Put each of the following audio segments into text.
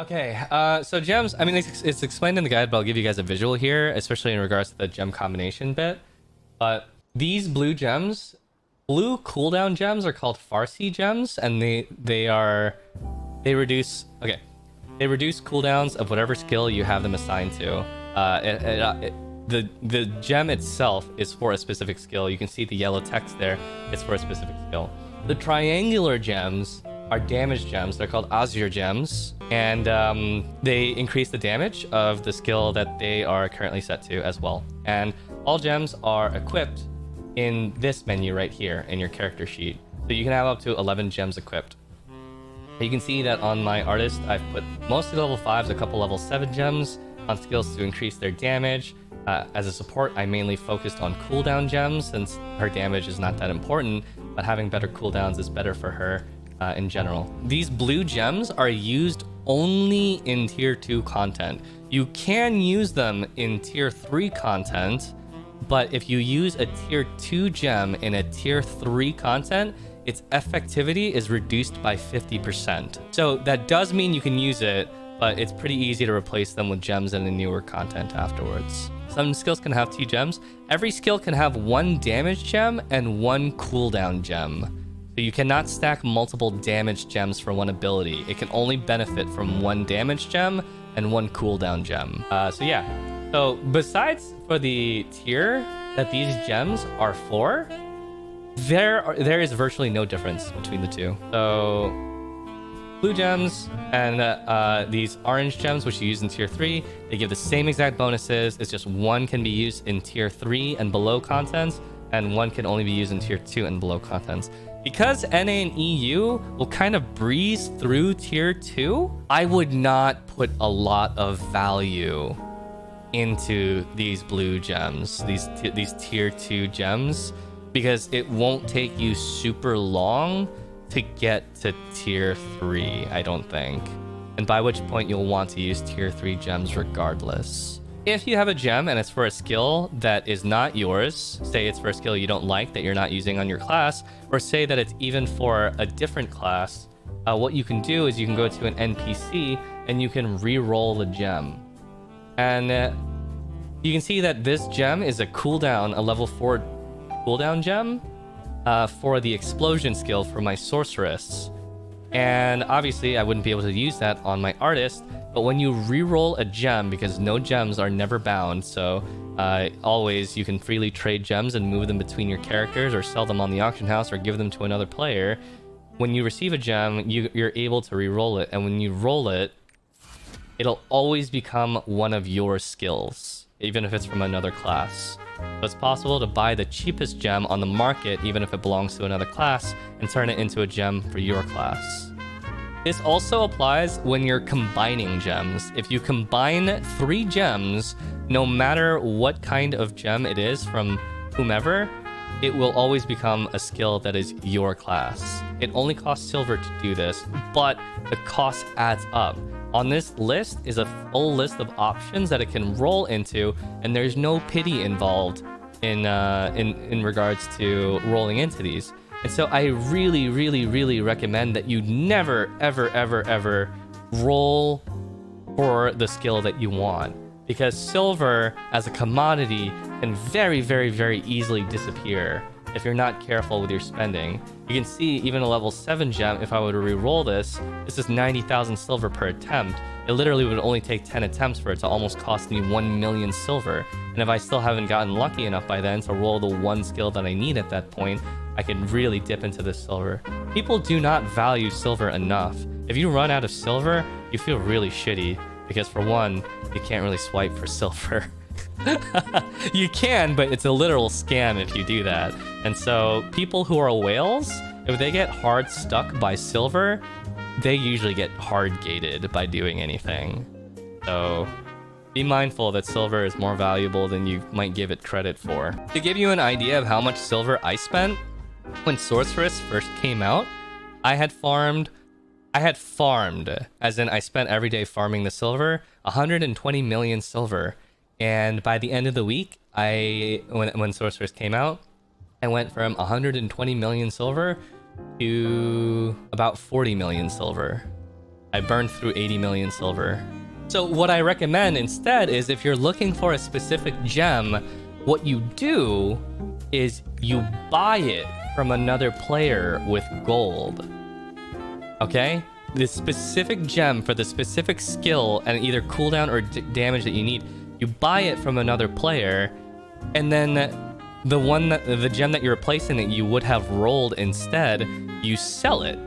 Okay, so gems, I mean, it's explained in the guide, but I'll give you guys a visual here, especially in regards to the gem combination bit. But these blue gems, blue cooldown gems are called Farsi gems, and they reduce, okay, they reduce cooldowns of whatever skill you have them assigned to. The gem itself is for a specific skill. You can see the yellow text there. It's for a specific skill. The triangular gems are damage gems. They're called Azure gems, and they increase the damage of the skill that they are currently set to as well. And all gems are equipped in this menu right here in your character sheet. So you can have up to 11 gems equipped. You can see that on my artist, I've put mostly level 5s, a couple level 7 gems on skills to increase their damage. As a support, I mainly focused on cooldown gems since her damage is not that important, but having better cooldowns is better for her in general. These blue gems are used only in tier 2 content. You can use them in tier 3 content, but if you use a tier 2 gem in a tier 3 content, its effectivity is reduced by 50%. So that does mean you can use it, but it's pretty easy to replace them with gems in the newer content afterwards. Some skills can have 2 gems. Every skill can have 1 damage gem and 1 cooldown gem. So you cannot stack multiple damage gems for one ability. It can only benefit from 1 damage gem and 1 cooldown gem. So yeah. So besides for the tier that these gems are for, there is virtually no difference between the two. So blue gems and these orange gems, which you use in tier 3, they give the same exact bonuses. It's just one can be used in tier 3 and below contents, and one can only be used in tier 2 and below contents. Because NA and EU will kind of breeze through tier 2, I would not put a lot of value into these blue gems, these tier 2 gems, because it won't take you super long to get to tier 3, I don't think. And by which point you'll want to use tier 3 gems regardless. If you have a gem and it's for a skill that is not yours, say it's for a skill you don't like that you're not using on your class, or say that it's even for a different class, what you can do is you can go to an NPC and you can re-roll the gem. And you can see that this gem is a cooldown, a level 4 cooldown gem for the explosion skill for my sorceress. And obviously I wouldn't be able to use that on my artist, but when you re-roll a gem, because no gems are never bound, so always you can freely trade gems and move them between your characters or sell them on the auction house or give them to another player. When you receive a gem, you're able to re-roll it, and when you roll it, it'll always become one of your skills, even if it's from another class. So it's possible to buy the cheapest gem on the market, even if it belongs to another class, and turn it into a gem for your class. This also applies when you're combining gems. If you combine 3 gems, no matter what kind of gem it is from whomever, it will always become a skill that is your class. It only costs silver to do this, but the cost adds up. On this list is a full list of options that it can roll into, and there's no pity involved in regards to rolling into these. And so I really, really, really recommend that you never, ever, ever, ever roll for the skill that you want, because silver as a commodity can very, very, very easily disappear if you're not careful with your spending. You can see even a level 7 gem, if I were to re-roll this is 90,000 silver per attempt. It literally would only take 10 attempts for it to almost cost me 1 million silver. And if I still haven't gotten lucky enough by then to roll the one skill that I need at that point, I can really dip into this silver. People do not value silver enough. If you run out of silver, you feel really shitty, because for one, you can't really swipe for silver. You can, but it's a literal scam if you do that. And so people who are whales, if they get hard stuck by silver, they usually get hard gated by doing anything. So be mindful that silver is more valuable than you might give it credit for. To give you an idea of how much silver I spent, when Sorceress first came out, I had farmed, as in I spent every day farming the silver, 120 million silver. And by the end of the week, when Sorceress came out, I went from 120 million silver to about 40 million silver. I burned through 80 million silver. So what I recommend instead is if you're looking for a specific gem, what you do is you buy it from another player with gold. Okay? The specific gem for the specific skill and either cooldown or damage that you need, you buy it from another player, and then the gem that you're replacing that you would have rolled instead, you sell it.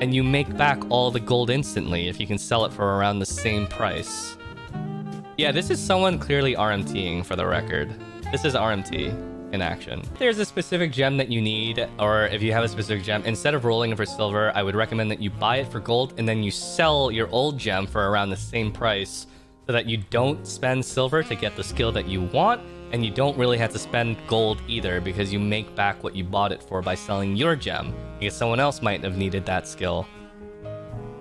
And you make back all the gold instantly if you can sell it for around the same price. Yeah, this is someone clearly RMTing, for the record. This is RMT in action. If there's a specific gem that you need, or if you have a specific gem, instead of rolling it for silver, I would recommend that you buy it for gold and then you sell your old gem for around the same price so that you don't spend silver to get the skill that you want, and you don't really have to spend gold either because you make back what you bought it for by selling your gem, because someone else might have needed that skill.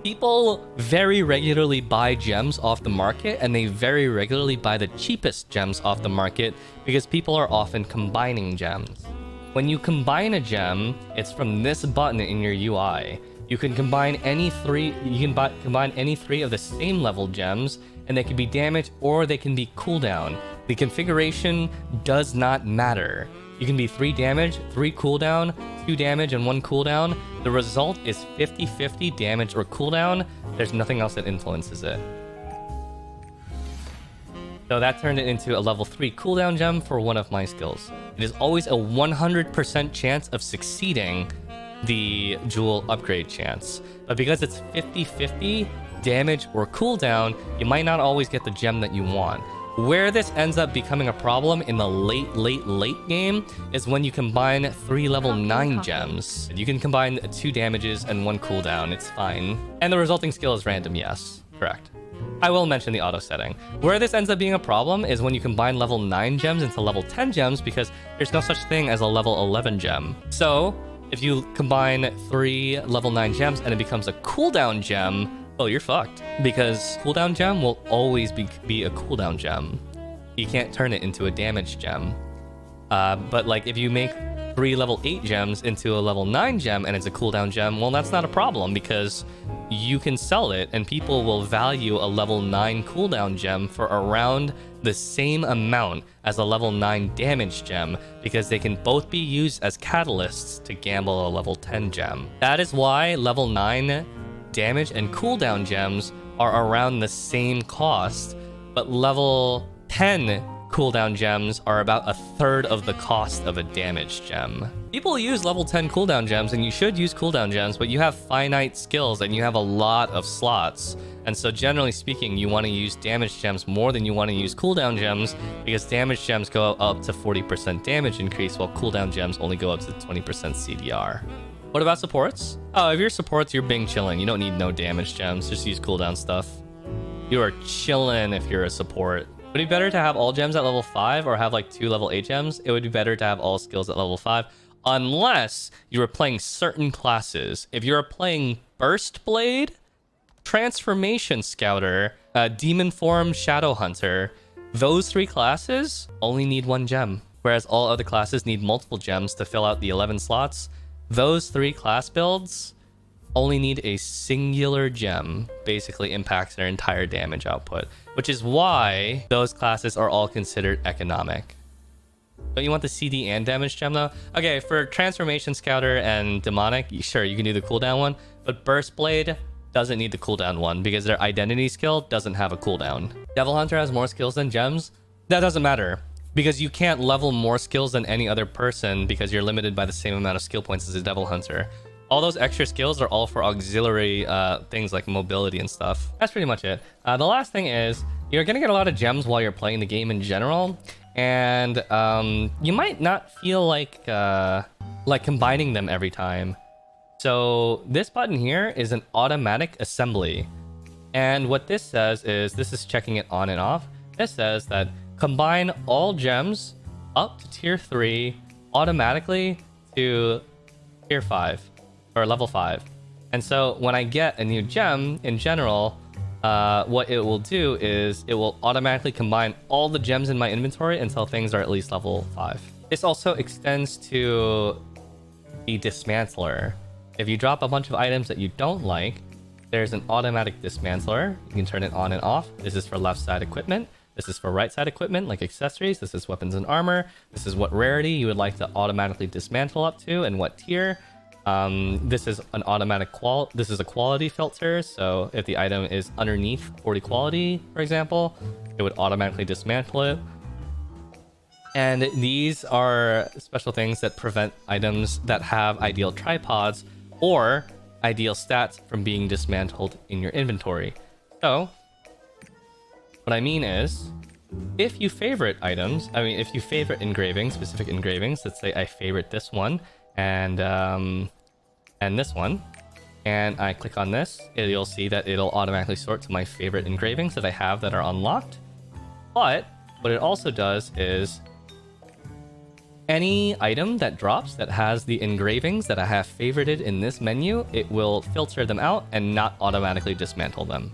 People very regularly buy gems off the market, and they very regularly buy the cheapest gems off the market because people are often combining gems. When you combine a gem, it's from this button in your UI. You can combine any three. You can combine any three of the same level gems, and they can be damage or they can be cooldown. The configuration does not matter. You can be 3 damage, 3 cooldown, 2 damage, and 1 cooldown. The result is 50-50 damage or cooldown. There's nothing else that influences it. So that turned it into a level 3 cooldown gem for one of my skills. It is always a 100% chance of succeeding the jewel upgrade chance. But because it's 50-50 damage or cooldown, you might not always get the gem that you want. Where this ends up becoming a problem in the late game is when you combine 3 level 9 gems. You can combine 2 damages and 1 cooldown, it's fine. And the resulting skill is random, yes, correct. I will mention the auto setting. Where this ends up being a problem is when you combine level 9 gems into level 10 gems, because there's no such thing as a level 11 gem. So if you combine 3 level 9 gems and it becomes a cooldown gem, oh, you're fucked. Because cooldown gem will always be a cooldown gem. You can't turn it into a damage gem. But like if you make 3 level 8 gems into a level 9 gem and it's a cooldown gem, well, that's not a problem because you can sell it and people will value a level 9 cooldown gem for around the same amount as a level 9 damage gem because they can both be used as catalysts to gamble a level 10 gem. That is why level 9 damage and cooldown gems are around the same cost, but level 10 cooldown gems are about a third of the cost of a damage gem. People use level 10 cooldown gems, and you should use cooldown gems, but you have finite skills and you have a lot of slots. And so generally speaking, you want to use damage gems more than you want to use cooldown gems because damage gems go up to 40% damage increase while cooldown gems only go up to 20% CDR. What about supports? Oh, if you're supports, you're being chillin'. You don't need no damage gems. Just use cooldown stuff. You are chillin' if you're a support. Would it be better to have all gems at level 5 or have like 2 level 8 gems? It would be better to have all skills at level 5 unless you were playing certain classes. If you're playing Burst Blade, Transformation Scouter, Demon Form Shadow Hunter, those 3 classes only need 1 gem, whereas all other classes need multiple gems to fill out the 11 slots. Those 3 class builds only need a singular gem, basically impacts their entire damage output, which is why those classes are all considered economic. Don't you want the CD and damage gem though? Okay, for Transformation Scouter and Demonic, sure, you can do the cooldown one, but Burst Blade doesn't need the cooldown one because their identity skill doesn't have a cooldown. Devil Hunter has more skills than gems? That doesn't matter. Because you can't level more skills than any other person because you're limited by the same amount of skill points as a Devil Hunter. All those extra skills are all for auxiliary things like mobility and stuff. That's pretty much it. The last thing is, you're going to get a lot of gems while you're playing the game in general. And you might not feel like combining them every time. So this button here is an automatic assembly. And what this says is, this is checking it on and off. This says that combine all gems up to tier 3 automatically to tier 5 or level 5. And so when I get a new gem in general, what it will do is it will automatically combine all the gems in my inventory until things are at least level 5. This also extends to the Dismantler. If you drop a bunch of items that you don't like, there's an automatic dismantler. You can turn it on and off. This is for left side equipment. This is for right side equipment, like accessories. This is weapons and armor. This is what rarity you would like to automatically dismantle up to and what tier. This is an automatic this is a quality filter. So if the item is underneath 40 quality, for example, it would automatically dismantle it. And these are special things that prevent items that have ideal tripods or ideal stats from being dismantled in your inventory. So what I mean is, if you favorite items, if you favorite engravings, specific engravings, let's say I favorite this one and this one, and I click on this, you'll see that it'll automatically sort to my favorite engravings that I have that are unlocked. But what it also does is any item that drops that has the engravings that I have favorited in this menu, it will filter them out and not automatically dismantle them.